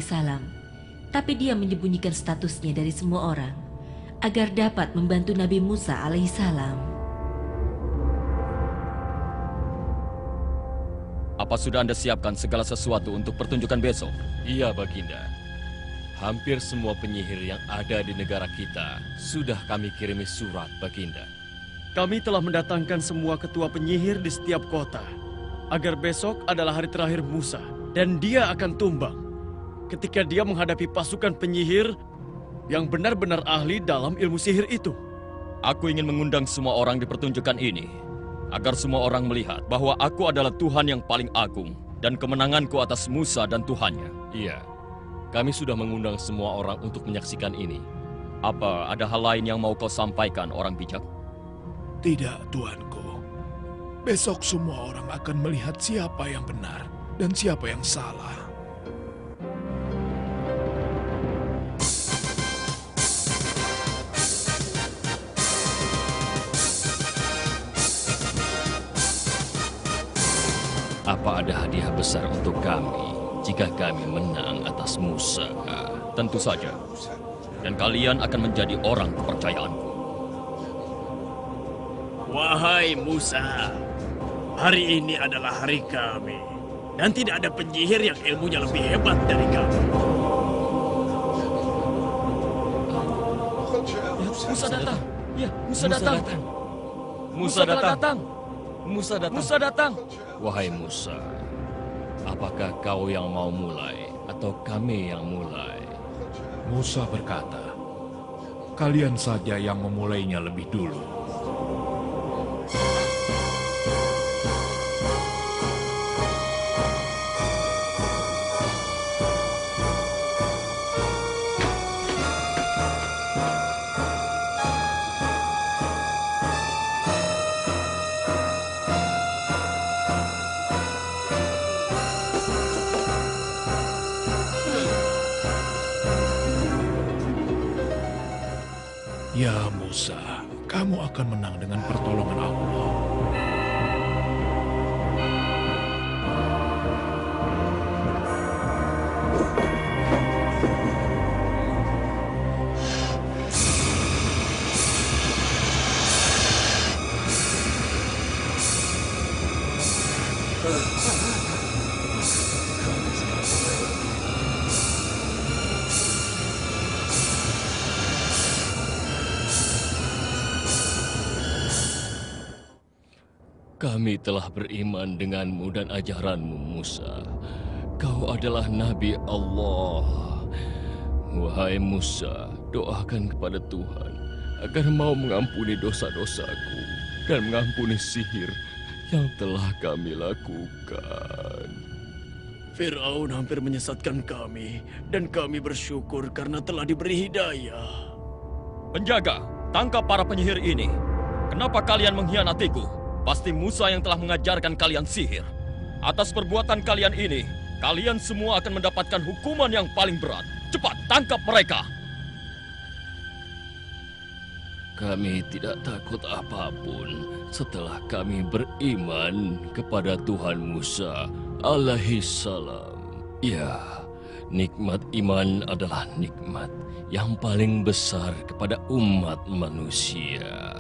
alaihissalam, tapi dia menyembunyikan statusnya dari semua orang agar dapat membantu Nabi Musa alaihissalam. Apa sudah Anda siapkan segala sesuatu untuk pertunjukan besok? Iya, Baginda. Hampir semua penyihir yang ada di negara kita sudah kami kirimi surat, Baginda. Kami telah mendatangkan semua ketua penyihir di setiap kota, agar besok adalah hari terakhir Musa, dan dia akan tumbang ketika dia menghadapi pasukan penyihir yang benar-benar ahli dalam ilmu sihir itu. Aku ingin mengundang semua orang di pertunjukan ini, agar semua orang melihat bahwa aku adalah Tuhan yang paling agung, dan kemenanganku atas Musa dan Tuhannya. Iya, kami sudah mengundang semua orang untuk menyaksikan ini. Apa ada hal lain yang mau kau sampaikan, orang bijak? Tidak, Tuanku. Besok semua orang akan melihat siapa yang benar dan siapa yang salah. Apa ada hadiah besar untuk kami jika kami menang atas Musa? Tentu saja. Dan kalian akan menjadi orang kepercayaanku. Wahai Musa, hari ini adalah hari kami, dan tidak ada penyihir yang ilmunya lebih hebat dari kami. Musa datang. Ya, Musa datang. Musa datang. Musa datang. Musa datang. Wahai Musa, apakah kau yang mau mulai atau kami yang mulai? Musa berkata, kalian saja yang memulainya lebih dulu. Ya Musa, kamu akan menang dengan pertolongan Allah. Kami telah beriman denganmu dan ajaranmu, Musa. Kau adalah Nabi Allah. Wahai Musa, doakan kepada Tuhan agar mau mengampuni dosa-dosaku dan mengampuni sihir yang telah kami lakukan. Firaun hampir menyesatkan kami, dan kami bersyukur karena telah diberi hidayah. Penjaga, tangkap para penyihir ini. Kenapa kalian mengkhianatiku? Pasti Musa yang telah mengajarkan kalian sihir. Atas perbuatan kalian ini, kalian semua akan mendapatkan hukuman yang paling berat. Cepat, tangkap mereka! Kami tidak takut apapun setelah kami beriman kepada Tuhan Musa alaihissalam. Ya, nikmat iman adalah nikmat yang paling besar kepada umat manusia.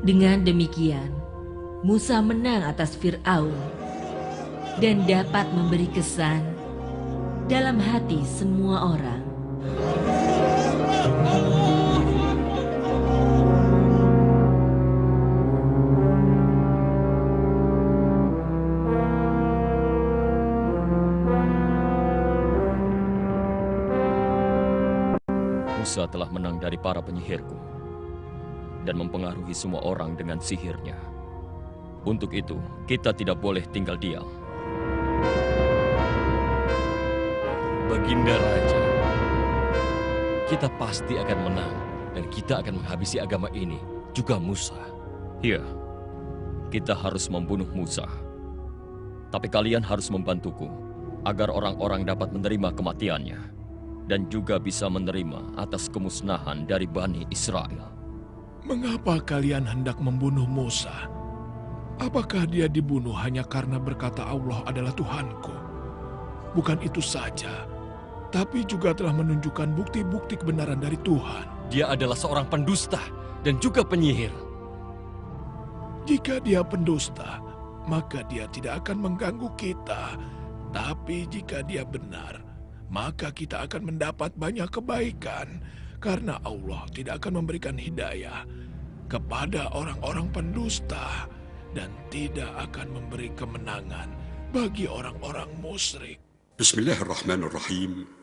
Dengan demikian, Musa menang atas Fir'aun dan dapat memberi kesan dalam hati semua orang. Musa telah menang dari para penyihirku dan mempengaruhi semua orang dengan sihirnya. Untuk itu, kita tidak boleh tinggal diam. Baginda Raja, kita pasti akan menang dan kita akan menghabisi agama ini, juga Musa. Iya, kita harus membunuh Musa. Tapi kalian harus membantuku agar orang-orang dapat menerima kematiannya dan juga bisa menerima atas kemusnahan dari Bani Israel. Mengapa kalian hendak membunuh Musa? Apakah dia dibunuh hanya karena berkata Allah adalah Tuhanku? Bukan itu saja, tapi juga telah menunjukkan bukti-bukti kebenaran dari Tuhan. Dia adalah seorang pendusta dan juga penyihir. Jika dia pendusta, maka dia tidak akan mengganggu kita. Tapi jika dia benar, maka kita akan mendapat banyak kebaikan. Karena Allah tidak akan memberikan hidayah kepada orang-orang pendusta dan tidak akan memberi kemenangan bagi orang-orang musyrik. Bismillahirrahmanirrahim.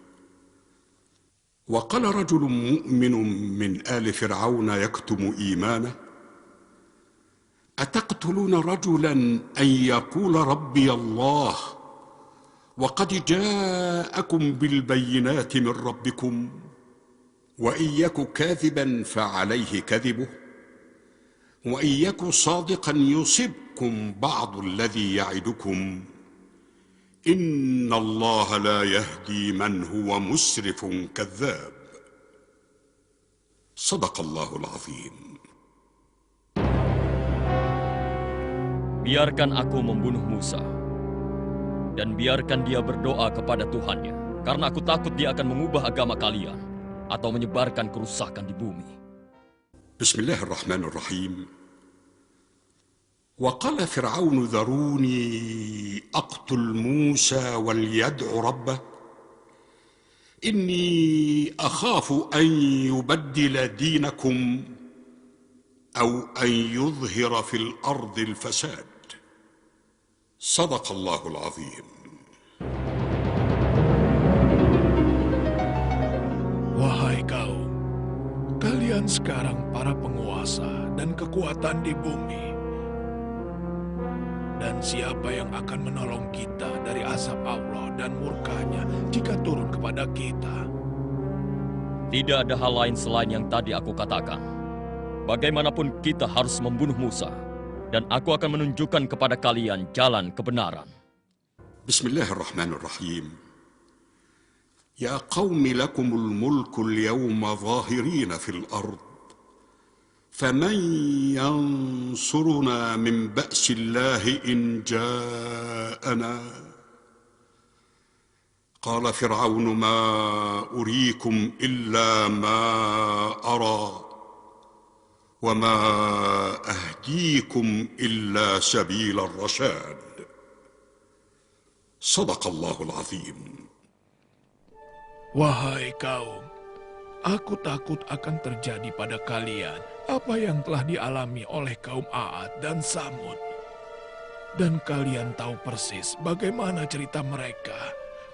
وقال رجل مؤمن من آل فرعون يكتم إيمانه أتقتلون رجلا أن يقول ربي الله وقد جاءكم بالبينات من ربكم وإن يك كاذبا فعليه كذبه وإن يك صادقا يصبكم بعض الذي يعدكم إن الله لا يهدي من هو مسرف كذاب صدق الله العظيم. Biarkan aku membunuh Musa. Dan biarkan dia berdoa kepada Tuhannya. Karena aku takut dia akan mengubah agama kalian. Atau menyebarkan kerusakan di bumi. Bismillahirrahmanirrahim. وقال فرعون ذروني أقتل موسى وليدع ربه إني أخاف أن يبدل دينكم أو أن يظهر في الأرض الفساد صدق الله العظيم. Wahai kaum, kalian sekarang para penguasa dan kekuatan di bumi. Dan siapa yang akan menolong kita dari azab Allah dan murkanya jika turun kepada kita? Tidak ada hal lain selain yang tadi aku katakan. Bagaimanapun kita harus membunuh Musa. Dan aku akan menunjukkan kepada kalian jalan kebenaran. Bismillahirrahmanirrahim. Ya qawmi lakumul mulku al-yawma zahirina fil ard. فمن ينصرنا من بأس الله إن جاءنا قال فرعون ما أريكم إلا ما أرى وما أهديكم إلا سبيل الرشاد صدق الله العظيم. Wahai kaum, aku takut akan terjadi pada kalian apa yang telah dialami oleh kaum Aad dan Samud. Dan kalian tahu persis bagaimana cerita mereka.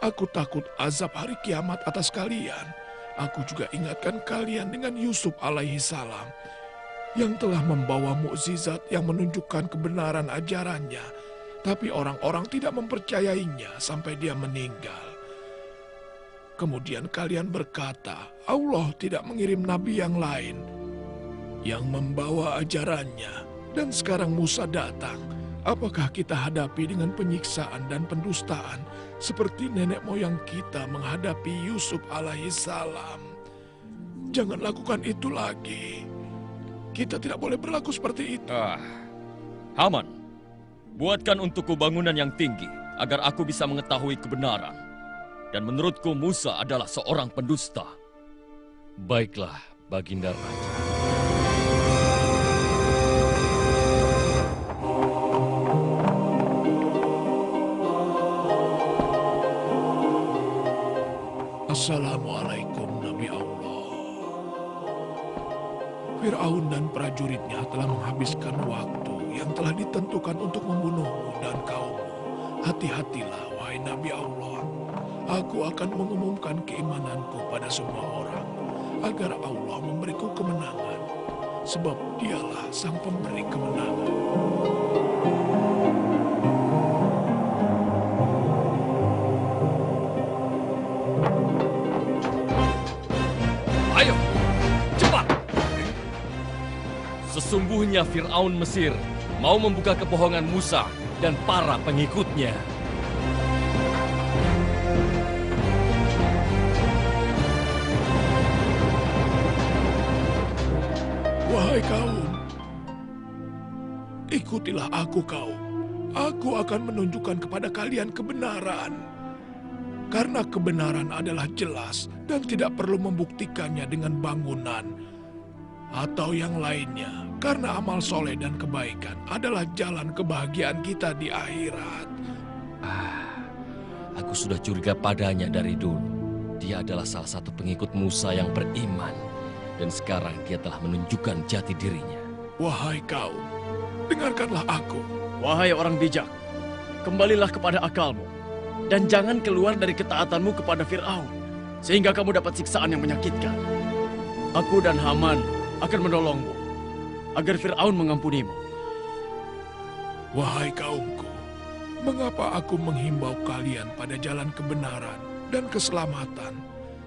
Aku takut azab hari kiamat atas kalian. Aku juga ingatkan kalian dengan Yusuf alaihi salam yang telah membawa mukjizat yang menunjukkan kebenaran ajarannya. Tapi orang-orang tidak mempercayainya sampai dia meninggal. Kemudian kalian berkata, Allah tidak mengirim nabi yang lain yang membawa ajarannya. Dan sekarang Musa datang. Apakah kita hadapi dengan penyiksaan dan pendustaan seperti nenek moyang kita menghadapi Yusuf alaihi salam? Jangan lakukan itu lagi. Kita tidak boleh berlaku seperti itu. Haman, buatkan untukku bangunan yang tinggi agar aku bisa mengetahui kebenaran. Dan menurutku Musa adalah seorang pendusta. Baiklah, Baginda Raja. Assalamualaikum Nabi Allah. Fir'aun dan prajuritnya telah menghabiskan waktu yang telah ditentukan untuk membunuhmu dan kaummu. Hati-hatilah, wahai Nabi Allah. Aku akan mengumumkan keimananku pada semua orang, agar Allah memberiku kemenangan, sebab dialah sang pemberi kemenangan. Ayo, cepat! Sesungguhnya Fir'aun Mesir mau membuka kebohongan Musa dan para pengikutnya. Wahai kaum, ikutilah aku kaum. Aku akan menunjukkan kepada kalian kebenaran. karena kebenaran adalah jelas dan tidak perlu membuktikannya dengan bangunan atau yang lainnya, karena amal soleh dan kebaikan adalah jalan kebahagiaan kita di akhirat. Aku sudah curiga padanya dari dulu. Dia adalah salah satu pengikut Musa yang beriman. Dan sekarang dia telah menunjukkan jati dirinya. Wahai kaum, dengarkanlah aku. Wahai orang bijak, kembalilah kepada akalmu. Dan jangan keluar dari ketaatanmu kepada Fir'aun, sehingga kamu dapat siksaan yang menyakitkan. Aku dan Haman akan menolongmu, agar Fir'aun mengampunimu. Wahai kaumku, mengapa aku menghimbau kalian pada jalan kebenaran dan keselamatan,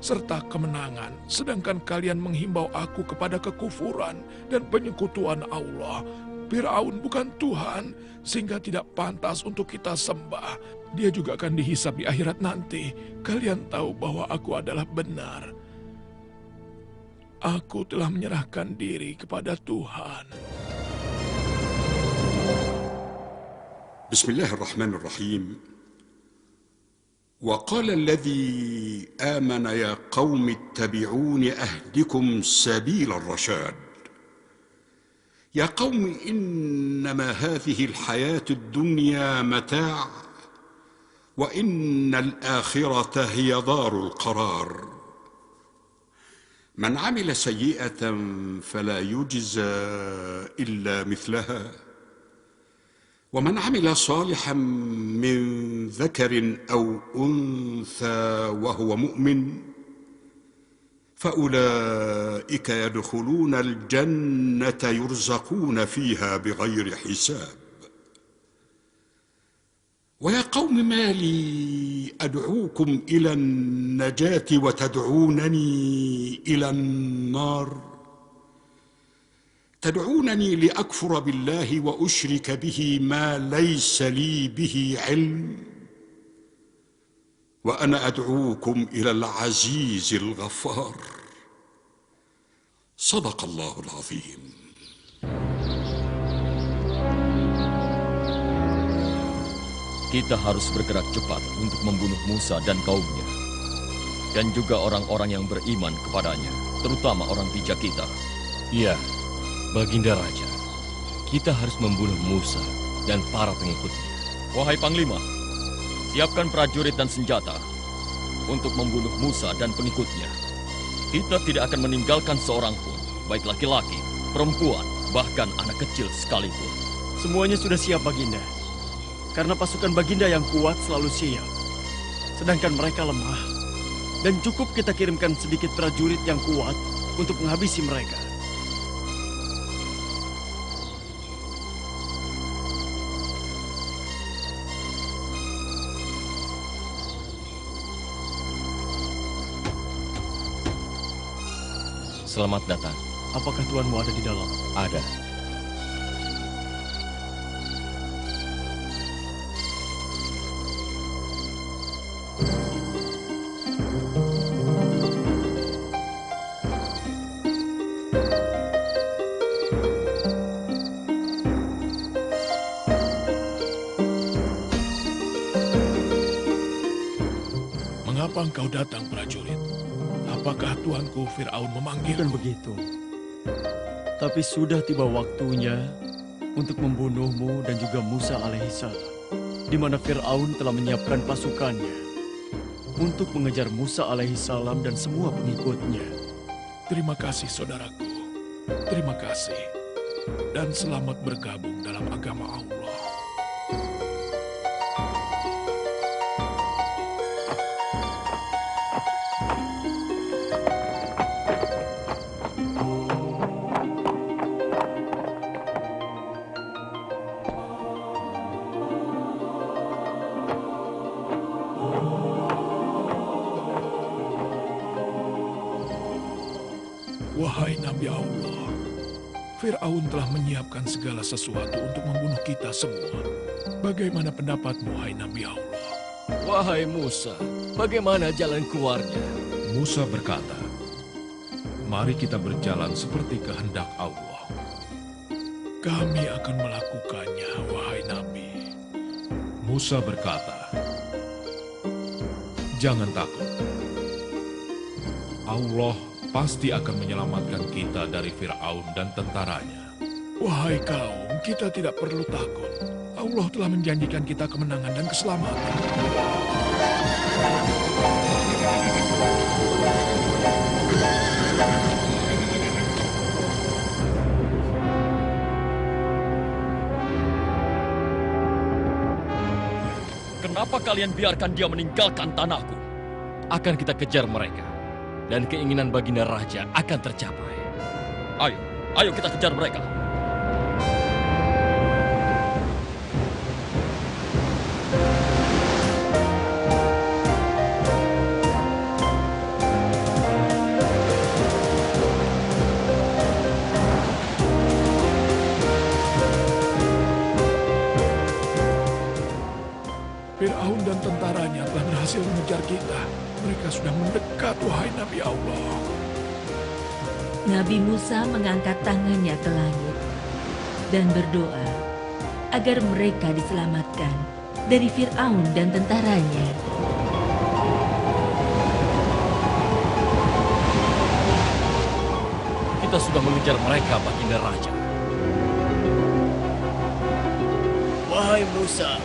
serta kemenangan, sedangkan kalian menghimbau aku kepada kekufuran dan penyekutuan Allah? Fir'aun bukan Tuhan, sehingga tidak pantas untuk kita sembah. Dia juga akan dihisap di akhirat nanti. Kalian tahu bahwa aku adalah benar. Aku telah menyerahkan diri kepada Tuhan. Bismillahirrahmanirrahim. وقال الذي آمن يا قوم اتبعون أهدكم سبيل الرشاد يا قوم إنما هذه الحياة الدنيا متاع وإن الآخرة هي دار القرار من عمل سيئة فلا يجزى إلا مثلها ومن عمل صالحا من ذكر أو أنثى وهو مؤمن فأولئك يدخلون الجنة يرزقون فيها بغير حساب ويا قوم ما لي أدعوكم إلى النجاة وتدعونني إلى النار تدعونني لأكفر بالله وأشرك به ما ليس لي به علم وأنا أدعوكم إلى العزيز الغفار صدق الله العظيم. Kita harus bergerak cepat untuk membunuh Musa dan kaumnya. Dan juga orang-orang yang beriman kepadanya, terutama orang bijak kita. Iya, Baginda Raja, kita harus membunuh Musa dan para pengikutnya. Wahai Panglima, siapkan prajurit dan senjata untuk membunuh Musa dan pengikutnya. Kita tidak akan meninggalkan seorang pun, baik laki-laki, perempuan, bahkan anak kecil sekalipun. Semuanya sudah siap, Baginda. Karena pasukan Baginda yang kuat selalu siap. Sedangkan mereka lemah. Dan cukup kita kirimkan sedikit prajurit yang kuat untuk menghabisi mereka. Selamat datang. Apakah tuanmu ada di dalam? Ada. Mengapa engkau datang, prajurit? Apakah tuanku Fir'aun memanggil? Bukan begitu. Tapi sudah tiba waktunya untuk membunuhmu dan juga Musa alaihissalam, di mana Fir'aun telah menyiapkan pasukannya untuk mengejar Musa alaihissalam dan semua pengikutnya. Terima kasih, saudaraku. Terima kasih. Dan selamat bergabung dalam agama Allah. Wahai Nabi Allah, Fir'aun telah menyiapkan segala sesuatu untuk membunuh kita semua. Bagaimana pendapatmu, hai Nabi Allah? Wahai Musa, bagaimana jalan keluarnya? Musa berkata, "Mari kita berjalan seperti kehendak Allah." Kami akan melakukannya, wahai Nabi. Musa berkata, Jangan takut. Allah pasti akan menyelamatkan kita dari Fir'aun dan tentaranya. Wahai kaum, kita tidak perlu takut. Allah telah menjanjikan kita kemenangan dan keselamatan. Kenapa kalian biarkan dia meninggalkan tanahku? Akan kita kejar mereka, dan keinginan baginda raja akan tercapai. Ayo kita kejar mereka. Fir'aun dan tentaranya telah berhasil mengejar kita. Mereka sudah mendekat, wahai Nabi Allah. Nabi Musa mengangkat tangannya ke langit dan berdoa agar mereka diselamatkan dari Fir'aun dan tentaranya. Kita sudah mengejar mereka, baginda raja. Wahai Musa,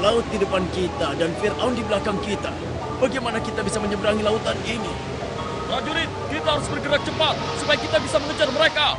laut di depan kita dan Fir'aun di belakang kita. Bagaimana kita bisa menyeberangi lautan ini? Prajurit, kita harus bergerak cepat supaya kita bisa mengejar mereka.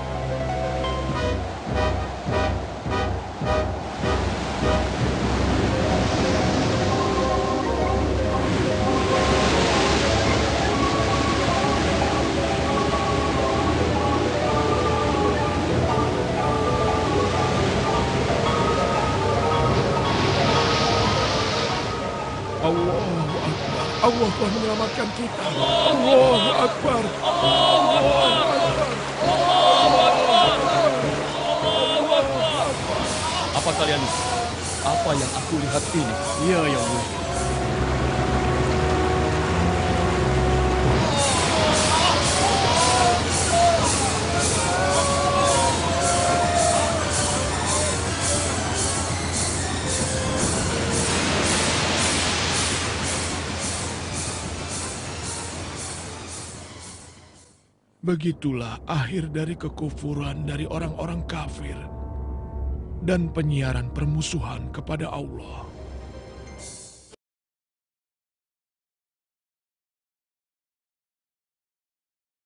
Allah telah menyelamatkan kita. Allahu Akbar. Allahu Akbar. Apa kalian lihat? Apa yang aku lihat ini? Iya, yang mulia. Begitulah akhir dari kekufuran dari orang-orang kafir dan penyiaran permusuhan kepada Allah.